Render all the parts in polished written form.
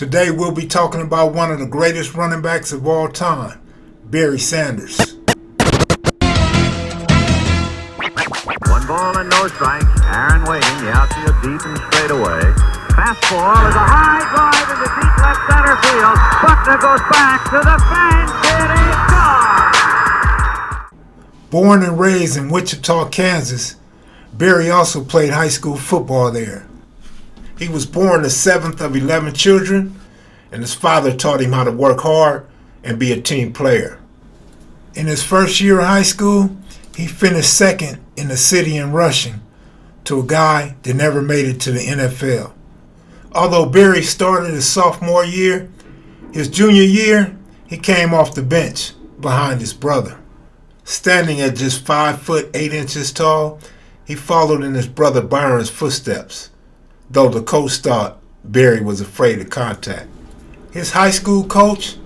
Today we'll be talking about one of the greatest running backs of all time, Barry Sanders. One ball and no strikes. Aaron waiting. The outfield deep and straight away. Fastball is a high drive into deep left center field. Buckner goes back to the fence. It is gone. Born and raised in Wichita, Kansas, Barry also played high school football there. He was born the seventh of 11 children, and his father taught him how to work hard and be a team player. In his first year of high school, he finished second in the city in rushing to a guy that never made it to the NFL. Although Barry started his sophomore year, his junior year, he came off the bench behind his brother. Standing at just 5 foot 8 inches tall, he followed in his brother Byron's footsteps, though the coach thought Barry was afraid of contact. His high school coach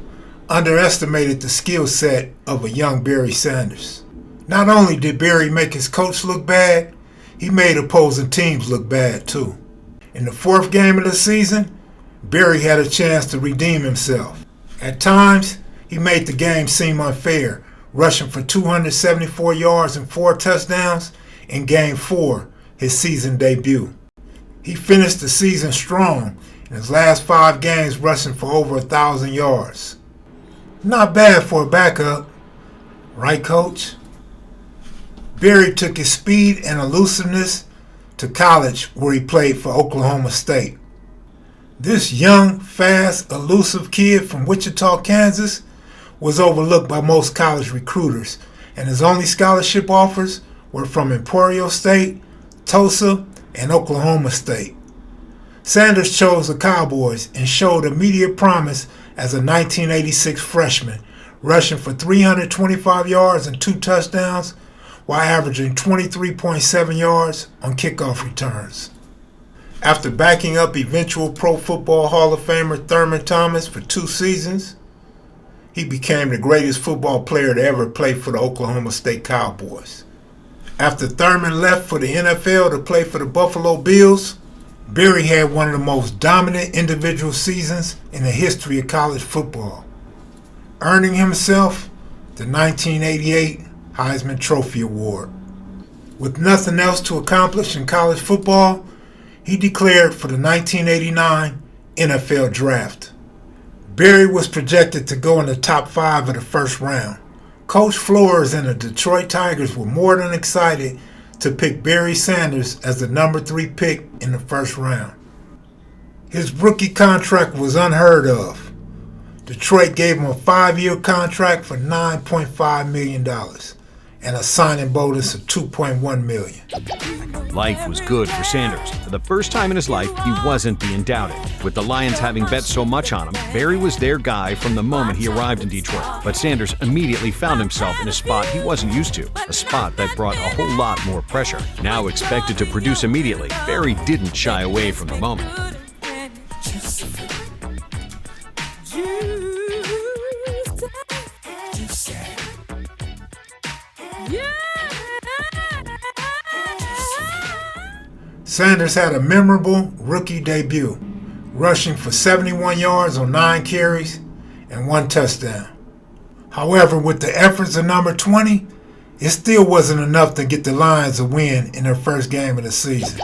underestimated the skill set of a young Barry Sanders. Not only did Barry make his coach look bad, he made opposing teams look bad too. In the fourth game of the season, Barry had a chance to redeem himself. At times, he made the game seem unfair, rushing for 274 yards and 4 touchdowns in Game 4, his season debut. He finished the season strong in his last 5 games, rushing for over 1,000 yards. Not bad for a backup, right, Coach? Barry took his speed and elusiveness to college, where he played for Oklahoma State. This young, fast, elusive kid from Wichita, Kansas, was overlooked by most college recruiters, and his only scholarship offers were from Imperial State, Tulsa, and Oklahoma State. Sanders chose the Cowboys and showed immediate promise as a 1986 freshman, rushing for 325 yards and 2 touchdowns while averaging 23.7 yards on kickoff returns. After backing up eventual Pro Football Hall of Famer Thurman Thomas for 2 seasons, he became the greatest football player to ever play for the Oklahoma State Cowboys. After Thurman left for the NFL to play for the Buffalo Bills, Barry had one of the most dominant individual seasons in the history of college football, earning himself the 1988 Heisman Trophy award. With nothing else to accomplish in college football, he declared for the 1989 NFL Draft. Barry was projected to go in the top 5 of the first round. Coach Flores and the Detroit Tigers were more than excited to pick Barry Sanders as the number 3 pick in the first round. His rookie contract was unheard of. Detroit gave him a 5-year contract for $9.5 million and a signing bonus of $2.1 million. Life was good for Sanders. For the first time in his life, he wasn't being doubted. With the Lions having bet so much on him, Barry was their guy from the moment he arrived in Detroit. But Sanders immediately found himself in a spot he wasn't used to, a spot that brought a whole lot more pressure. Now expected to produce immediately, Barry didn't shy away from the moment. Sanders had a memorable rookie debut, rushing for 71 yards on 9 carries and 1 touchdown. However, with the efforts of number 20, it still wasn't enough to get the Lions a win in their first game of the season.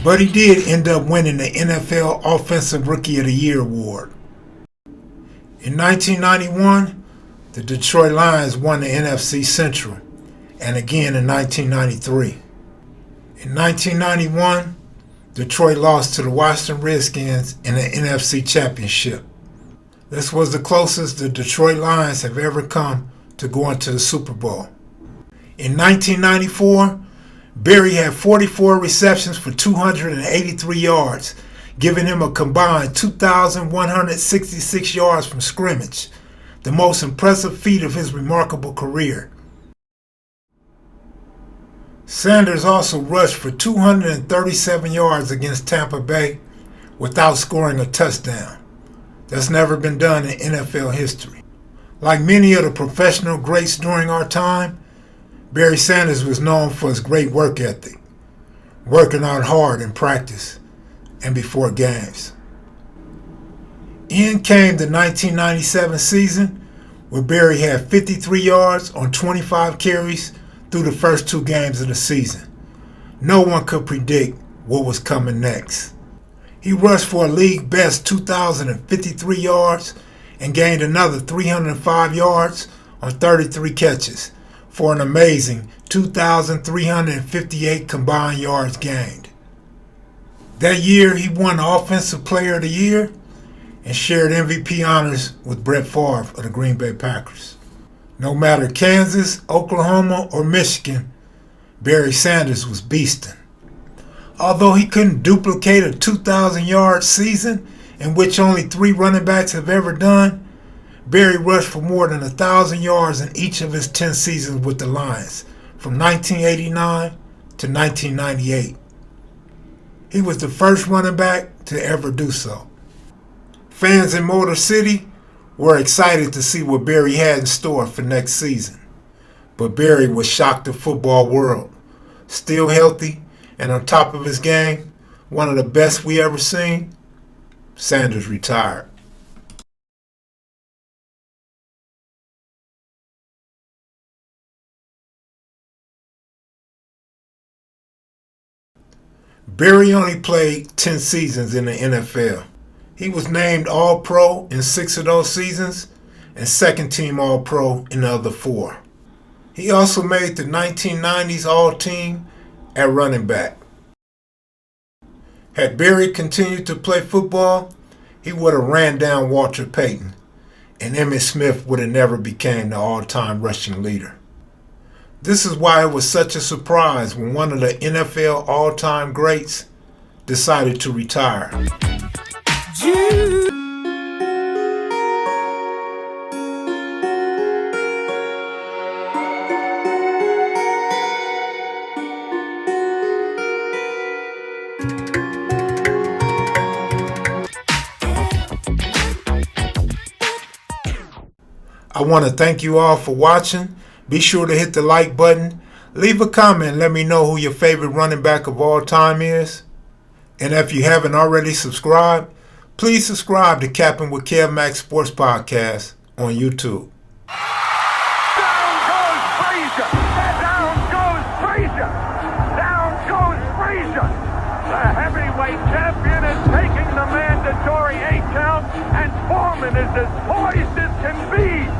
But he did end up winning the NFL Offensive Rookie of the Year award. In 1991, the Detroit Lions won the NFC Central, and again in 1993. In 1991, Detroit lost to the Washington Redskins in the NFC Championship. This was the closest the Detroit Lions have ever come to going to the Super Bowl. In 1994, Barry had 44 receptions for 283 yards, giving him a combined 2,166 yards from scrimmage, the most impressive feat of his remarkable career. Sanders also rushed for 237 yards against Tampa Bay without scoring a touchdown. That's never been done in NFL history. Like many of the professional greats during our time, Barry Sanders was known for his great work ethic, working out hard in practice and before games. In came the 1997 season, where Barry had 53 yards on 25 carries through the first 2 games of the season. No one could predict what was coming next. He rushed for a league best 2,053 yards and gained another 305 yards on 33 catches for an amazing 2,358 combined yards gained. That year, he won Offensive Player of the Year and shared MVP honors with Brett Favre of the Green Bay Packers. No matter Kansas, Oklahoma, or Michigan, Barry Sanders was beasting. Although he couldn't duplicate a 2,000-yard season, in which only 3 running backs have ever done, Barry rushed for more than 1,000 yards in each of his 10 seasons with the Lions, from 1989 to 1998. He was the first running back to ever do so. Fans in Motor City were excited to see what Barry had in store for next season. But Barry was shocked the football world. Still healthy and on top of his game, one of the best we ever seen, Sanders retired. Barry only played 10 seasons in the NFL. He was named All-Pro in 6 of those seasons and second-team All-Pro in the other 4. He also made the 1990s All-Team at running back. Had Barry continued to play football, he would have ran down Walter Payton, and Emmitt Smith would have never became the all-time rushing leader. This is why it was such a surprise when one of the NFL all-time greats decided to retire. I want to thank you all for watching. Be sure to hit the like button. Leave a comment and let me know who your favorite running back of all time is. And if you haven't already subscribed, please subscribe to Cappin with Kev Max Sports Podcast on YouTube. Down goes Frazier! Down goes Frazier! Down goes Frazier! The heavyweight champion is taking the mandatory 8 count, and Foreman is as poised as can be.